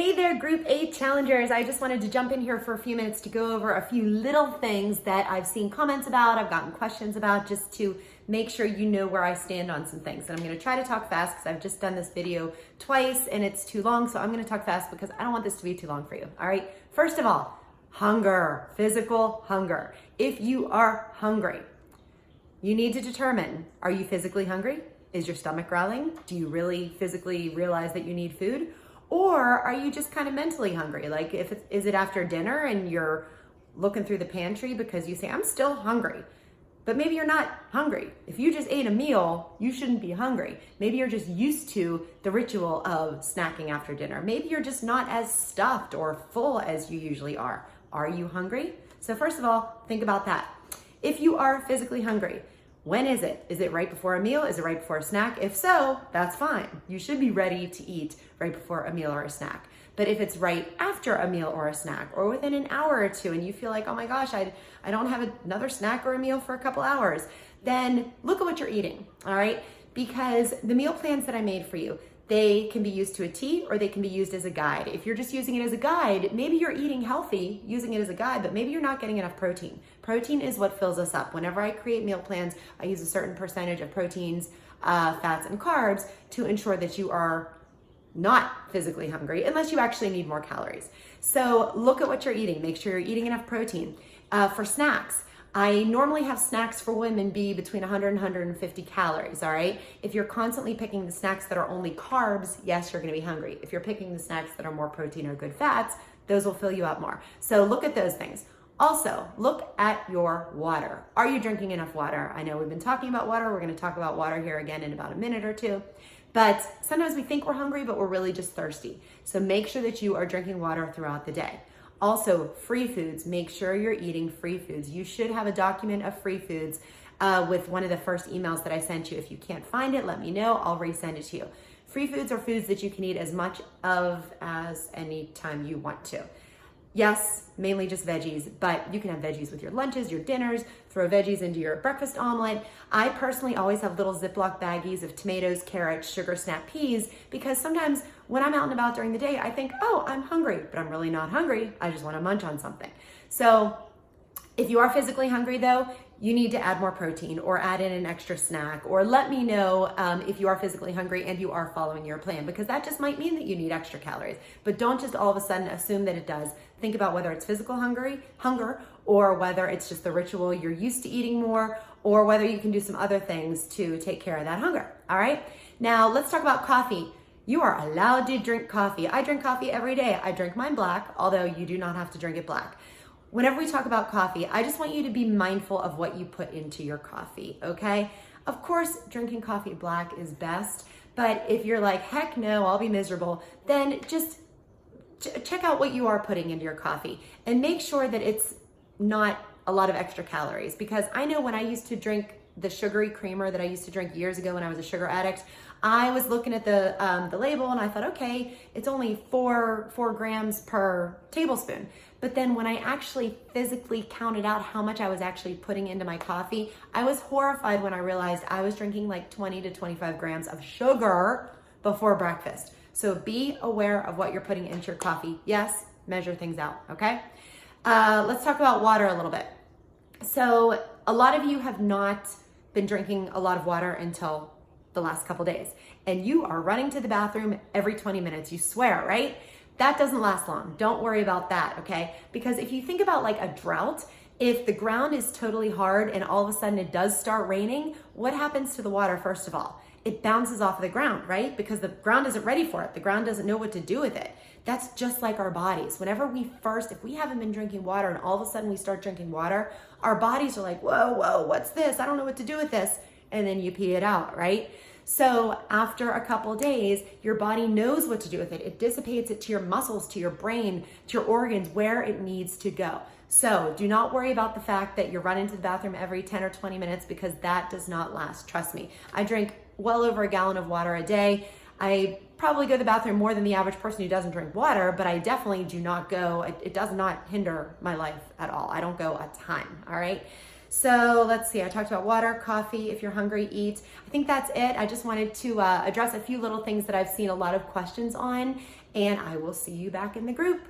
Hey there, Group 8 Challengers. I just wanted to jump in here for a few minutes to go over a few little things that I've seen comments about, I've gotten questions about, just to make sure you know where I stand on some things. And I'm going to try to talk fast because I've just done this video twice and it's too long, so I'm going to talk fast because I don't want this to be too long for you. All right, first of all, hunger, physical hunger. If you are hungry, you need to determine, are you physically hungry? Is your stomach growling? Do you really physically realize that you need food? Or are you just kind of mentally hungry? Like, is it after dinner and you're looking through the pantry because you say, I'm still hungry, but maybe you're not hungry. If you just ate a meal, you shouldn't be hungry. Maybe you're just used to the ritual of snacking after dinner. Maybe you're just not as stuffed or full as you usually are. Are you hungry? So first of all, think about that. If you are physically hungry, when is it? Is it right before a meal? Is it right before a snack? If so, that's fine. You should be ready to eat right before a meal or a snack. But if it's right after a meal or a snack, or within an hour or two, and you feel like, oh my gosh, I don't have another snack or a meal for a couple hours, then look at what you're eating, all right? Because the meal plans that I made for you, they can be used to a T or they can be used as a guide. If you're just using it as a guide, maybe you're eating healthy using it as a guide, but maybe you're not getting enough protein. Protein is what fills us up. Whenever I create meal plans, I use a certain percentage of proteins, fats, and carbs to ensure that you are not physically hungry unless you actually need more calories. So look at what you're eating. Make sure you're eating enough protein. For snacks, I normally have snacks for women be between 100 and 150 calories, all right? If you're constantly picking the snacks that are only carbs, yes, you're gonna be hungry. If you're picking the snacks that are more protein or good fats, those will fill you up more. So look at those things. Also, look at your water. Are you drinking enough water? I know we've been talking about water. We're gonna talk about water here again in about a minute or two. But sometimes we think we're hungry, but we're really just thirsty. So make sure that you are drinking water throughout the day. Also, free foods, make sure you're eating free foods. You should have a document of free foods with one of the first emails that I sent you. If you can't find it, let me know, I'll resend it to you. Free foods are foods that you can eat as much of as any time you want to. Yes, mainly just veggies, but you can have veggies with your lunches, your dinners, throw veggies into your breakfast omelet. I personally always have little Ziploc baggies of tomatoes, carrots, sugar snap peas, because sometimes when I'm out and about during the day, I think, oh, I'm hungry, but I'm really not hungry. I just want to munch on something. So if you are physically hungry though, you need to add more protein or add in an extra snack, or let me know if you are physically hungry and you are following your plan, because that just might mean that you need extra calories. But don't just all of a sudden assume that it does. Think about whether it's physical hunger, or whether it's just the ritual, you're used to eating more, or whether you can do some other things to take care of that hunger, all right? Now let's talk about coffee. You are allowed to drink coffee. I drink coffee every day. I drink mine black, although you do not have to drink it black. Whenever we talk about coffee, I just want you to be mindful of what you put into your coffee, okay? Of course, drinking coffee black is best, but if you're like, heck no, I'll be miserable, then just check out what you are putting into your coffee and make sure that it's not a lot of extra calories. Because I know when I used to drink the sugary creamer that I used to drink years ago when I was a sugar addict, I was looking at the label and I thought, okay, it's only 4 grams per tablespoon. But then when I actually physically counted out how much I was actually putting into my coffee, I was horrified when I realized I was drinking like 20 to 25 grams of sugar before breakfast. So be aware of what you're putting into your coffee. Yes, measure things out, okay? Let's talk about water a little bit. So a lot of you have not been drinking a lot of water until the last couple days, and you are running to the bathroom every 20 minutes, you swear, right? That doesn't last long. Don't worry about that, okay? Because if you think about like a drought, if the ground is totally hard and all of a sudden it does start raining, what happens to the water first of all? It bounces off of the ground, right? Because the ground isn't ready for it. The ground doesn't know what to do with it. That's just like our bodies. If we haven't been drinking water and all of a sudden we start drinking water, our bodies are like, whoa, what's this? I don't know what to do with this. And then you pee it out, right? So after a couple days, your body knows what to do with it. It dissipates it to your muscles, to your brain, to your organs, where it needs to go. So do not worry about the fact that you're running to the bathroom every 10 or 20 minutes, because that does not last. Trust me. I drink well over a gallon of water a day. I probably go to the bathroom more than the average person who doesn't drink water, but I definitely do not go. It does not hinder my life at all. I don't go a ton, all right? So let's see, I talked about water, coffee, if you're hungry, eat. I think that's it. I just wanted to address a few little things that I've seen a lot of questions on. and I will see you back in the group.